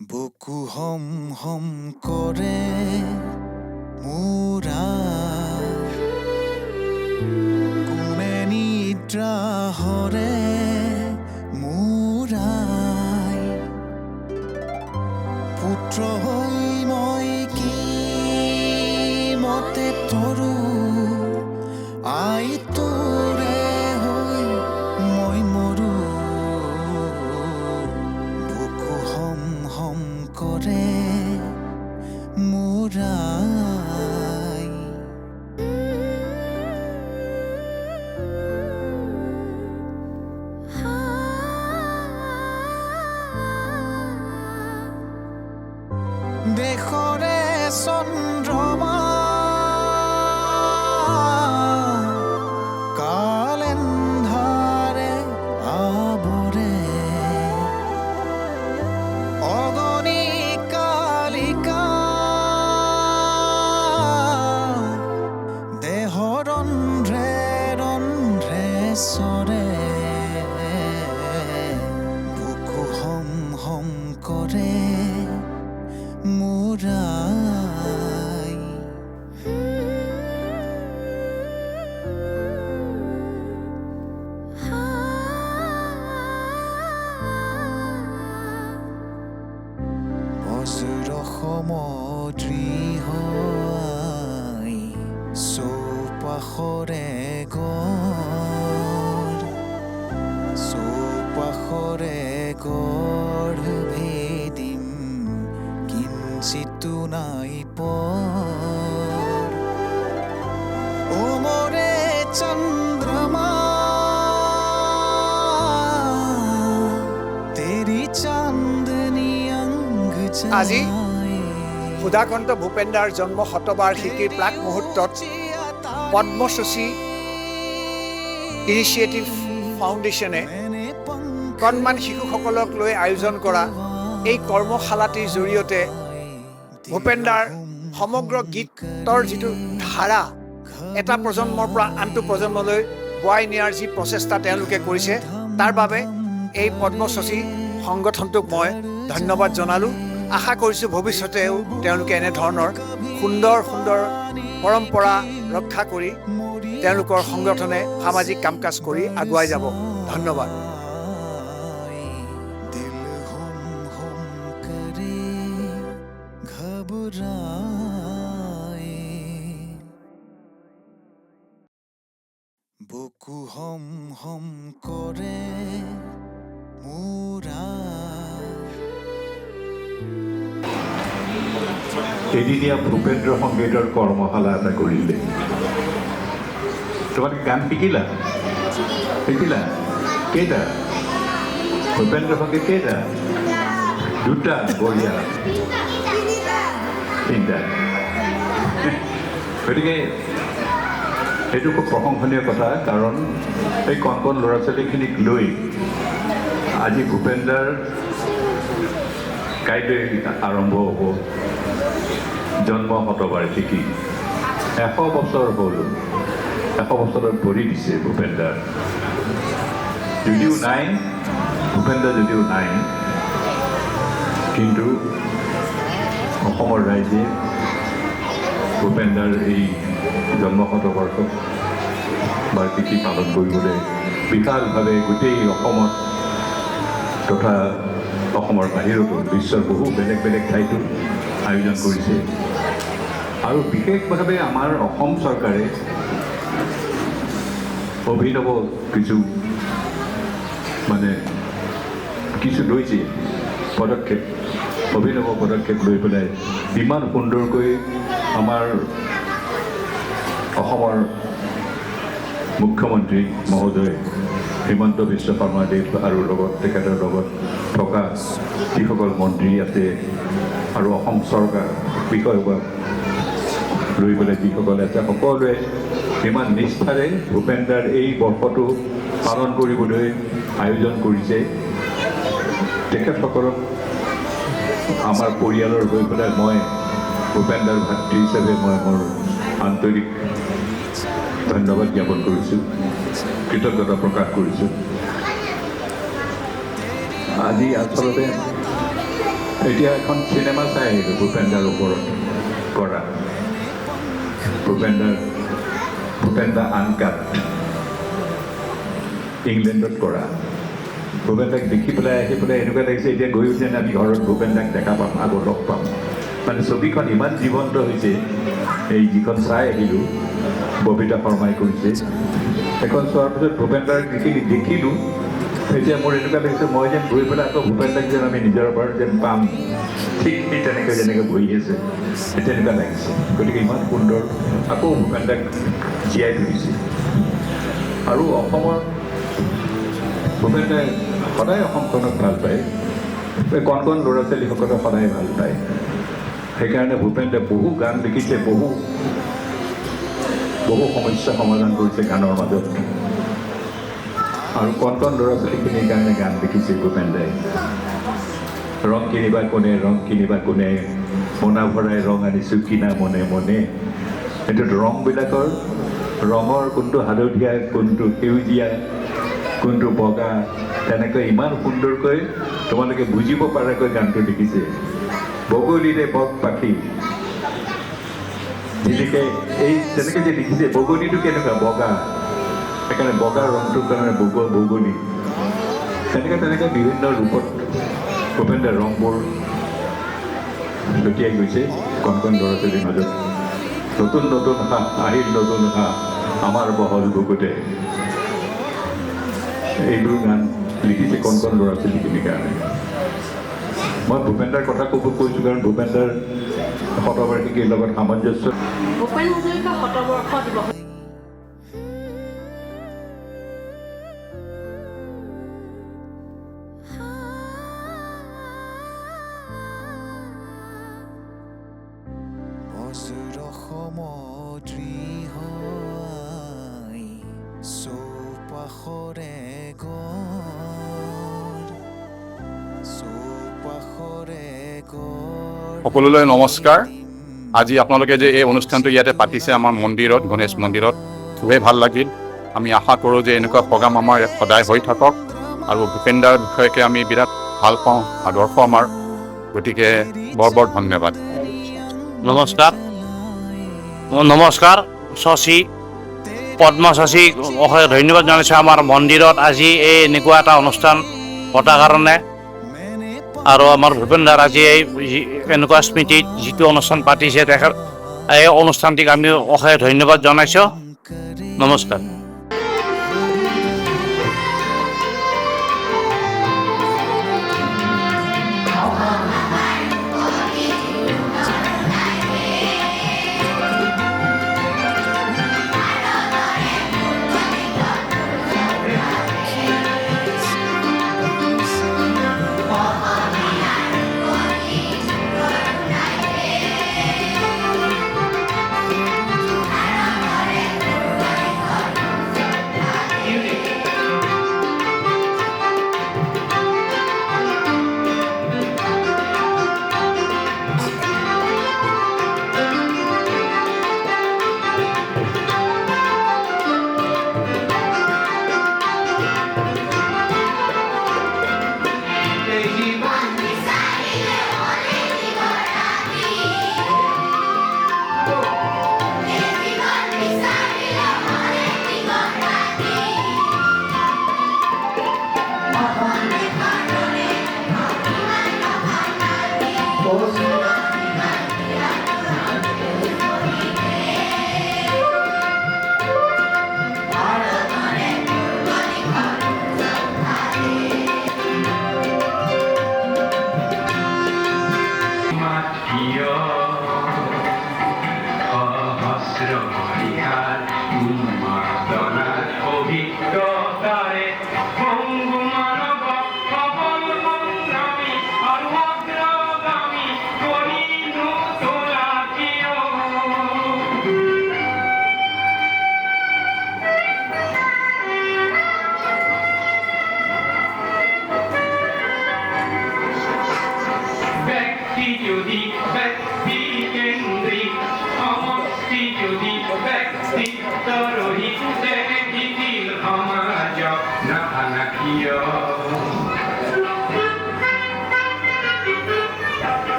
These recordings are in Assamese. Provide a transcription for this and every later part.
বুকু হম হম কৰে মোৰা কোনে নিদ্ৰা হৰে মোৰাই পুত্ৰ হৈ মই কি মতে তৰু আই তোৰে হৈ মই মৰু বুকু হম হম কৰে মোৰাই দেশৰে চন্দ্ৰমা কালেন্ধাৰে আৱৰে অগণি কালিকা দেহ ৰন্ধ্ৰে ৰন্ধ্ৰে চৰে বুকু হম হম কৰে মোৰাই বজ্ৰ সমদ্ৰিহাই চৌপাশৰে গঢ় ভেদিম কিঞ্চিতো নাই পৰ ও মোৰে চন্দ্ৰমা তেৰি চান্দনি অংগ আজি সুধাকান্ত ভূপেন্দাৰ জন্ম শতবাৰ্ষিকীৰ প্ৰাক মুহূৰ্তত পদ্মসূচী ইনিচিয়েটিভ ফাউণ্ডেশ্যনে কণমান শিশুসকলক লৈ আয়োজন কৰা এই কৰ্মশালাটিৰ জৰিয়তে ভূপেন্দাৰ সমগ্ৰ গীতৰ যিটো ধাৰা এটা প্ৰজন্মৰ পৰা আনটো প্ৰজন্মলৈ বোৱাই নিয়াৰ যি প্ৰচেষ্টা তেওঁলোকে কৰিছে তাৰ বাবে এই পদ্মসূচী সংগঠনটোক মই ধন্যবাদ জনালোঁ। আশা কৰিছোঁ ভৱিষ্যতেও তেওঁলোকে এনেধৰণৰ সুন্দৰ সুন্দৰ পৰম্পৰা ৰক্ষা কৰি তেওঁলোকৰ সংগঠনে সামাজিক কাম কাজ কৰি আগুৱাই যাব। ধন্যবাদ। দিল হম হম কৰে ঘবৰাই বুকু হম হম কৰে এদিনীয়া ভূপেন্দ্ৰ সংগীতৰ কৰ্মশালা এটা কৰিলে। তোমালোকে গান শিকিলা কেইটা? ভূপেন্দ্ৰ সংগীত কেইটা? দুটা। বঢ়িয়া। তিনিটা। গতিকে সেইটো খুব প্ৰশংসনীয় কথা, কাৰণ এই কণ কণ ল'ৰা ছোৱালীখিনিক লৈ আজি ভূপেন্দাৰ কাইলৈ আৰম্ভ হ'ব জন্ম শতবাৰ্ষিকী। 100 বছৰ হ'ল, 100 বছৰত ভৰি দিছে ভূপেন্দাৰ। ভূপেন্দা যদিও নাই, কিন্তু অসমৰ ৰাইজে ভূপেন্দাৰ এই জন্ম শতবাৰ্ষিকী পালন কৰিবলৈ বিশালভাৱে গোটেই অসমত তথা অসমৰ বাহিৰতো বিশ্বৰ বহু বেলেগ বেলেগ ঠাইতো আয়োজন কৰিছে। আৰু বিশেষভাৱে আমাৰ অসম চৰকাৰে অভিনৱ কিছু লৈছে অভিনৱ পদক্ষেপ লৈ পেলাই ইমান সুন্দৰকৈ আমাৰ অসমৰ মুখ্যমন্ত্ৰী মহোদয় হিমন্ত বিশ্ব শৰ্মাদেৱ আৰু তেখেতৰ লগত থকা যিসকল মন্ত্ৰী আছে আৰু অসম চৰকাৰ বিষয়ববীয়া লৈ পেলাই যিসকল আছে, সকলোৱে ইমান নিষ্ঠাৰে ভূপেন্দাৰ এই বৰ্ষটো পালন কৰিবলৈ আয়োজন কৰিছে। তেখেতসকলক আমাৰ পৰিয়ালৰ হৈ পেলাই মই ভূপেন্দাৰ ভাতৃ হিচাপে মই মোৰ আন্তৰিক ধন্যবাদ জ্ঞাপন কৰিছোঁ, কৃতজ্ঞতা প্ৰকাশ কৰিছোঁ। আজি আচলতে এতিয়া এখন চিনেমা চাই আহিলোঁ ভূপেন্দাৰ ওপৰত কৰা ভূপেন্দা আনকাট ইংলেণ্ডত কৰা ভূপেন্দাক দেখি পেলাই আহি পেলাই এনেকুৱা লাগিছে এতিয়া গৈ উঠে আমি ঘৰত ভূপেন্দাক দেখা পাম আকৌ লগ পাম মানে ছবিখন ইমান জীৱন্ত হৈছে এই যিখন চাই আহিলোঁ ববিতা শৰ্মাই কৰিছে এখন চোৱাৰ পিছত ভূপেন্দাক দেখিলোঁ এতিয়া মোৰ এনেকুৱা লাগিছে মই যেন গৈ পেলাই আকৌ ভূপেন্দাক যেন আমি নিজৰ ঘৰত যেন পাম ঠিক সেই তেনেকৈ যেনেকৈ বহি আছে তেনেকুৱা লাগিছে গতিকে ইমান সুন্দৰ আকৌ ভূপেন্দাক জীয়াই তুলিছে আৰু অসমৰ ভূপেন্দাই সদায় অসমখনক ভাল পায় কণ কণ ল'ৰা ছোৱালীসকলে সদায় ভাল পায় সেইকাৰণে ভূপেন্দাই বহু গান লিখিছে বহু সমস্যা সমাধান কৰিছে গানৰ মাজত আৰু কণ কণ ল'ৰা ছোৱালীখিনিৰ কাৰণে গান লিখিছে ভূপেন্দাই ৰং কিনিবা কোনে মোনা ভৰাই ৰং আনিছোঁ কিনা মনে মনে এইটোত ৰঙৰ কোনটো হালধীয়া কোনটো সেউজীয়া কোনটো বগা তেনেকৈ ইমান সুন্দৰকৈ তোমালোকে বুজিব পৰাকৈ গানটো লিখিছে বগলীৰে বগ পাখি যিলিকে এই তেনেকৈ যে লিখিছে বগলীটো কেনেকুৱা বগা সেইকাৰণে বগা ৰংটোৰ কাৰণে বগলী তেনেকৈ বিভিন্ন ৰূপত ভূপেন্দাৰ ৰংবোৰ লুটিয়াই গৈছে কণ কণ ল'ৰা ছোৱালীৰ মাজত নতুন হাঁহ আহিল নতুন হাঁহ আমাৰ বহল বুকুতে এইবোৰ গান লিখিছে কণ কণ ল'ৰা ছোৱালীখিনিৰ কাৰণে মই ভূপেন্দাৰ কথা কৈছোঁ কাৰণ ভূপেন্দাৰ শতবাৰ্ষিকীৰ লগত সামঞ্জস্য ভূপেন হাজৰিকা শতবৰ্ষ দিৱস অজুৰ সমদ্ৰিহাই চৌপাশৰে সকলোলৈ নমস্কাৰ আজি আপোনালোকে যে এই অনুষ্ঠানটো ইয়াতে পাতিছে আমাৰ মন্দিৰত গণেশ মন্দিৰত খুবেই ভাল লাগিল আমি আশা কৰোঁ যে এনেকুৱা প্ৰগ্ৰাম আমাৰ ইয়াত সদায় হৈ থাকক আৰু ভূপেন্দাৰ বিষয়কে আমি বিৰাট ভাল পাওঁ আদৰ্শ আমাৰ গতিকে বৰ ধন্যবাদ নমস্কাৰ শশী পদ্মা শশীক অশেষ ধন্যবাদ জনাইছোঁ আমাৰ মন্দিৰত আজি এই এনেকুৱা এটা অনুষ্ঠান পতাৰ কাৰণে আৰু আমাৰ ভূপেন্দাৰ আজি এই এনেকুৱা স্মৃতিত যিটো অনুষ্ঠান পাতিছে তেখেত এই অনুষ্ঠানটিক আমি অশেষ ধন্যবাদ জনাইছোঁ নমস্কাৰ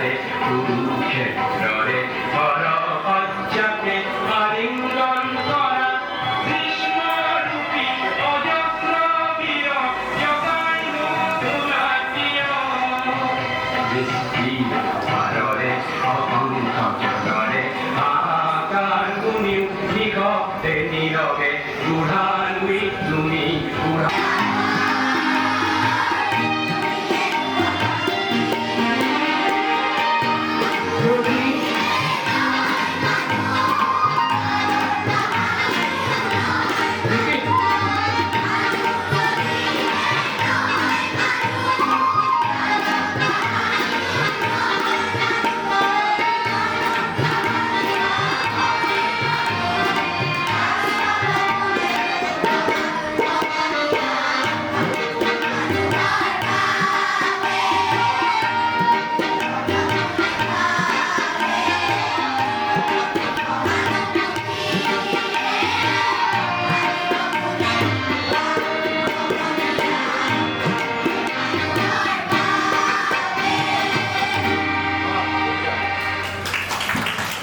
ৰে কুৰুক্ষেত্ৰে পৰপজ্জাতে আলিঙ্গন কৰা ভীষ্মৰূপী অজস্ৰ বীৰ জগাইনু দুৰাত্মীয় দৃষ্টি পাৰৰে অহংকাৰ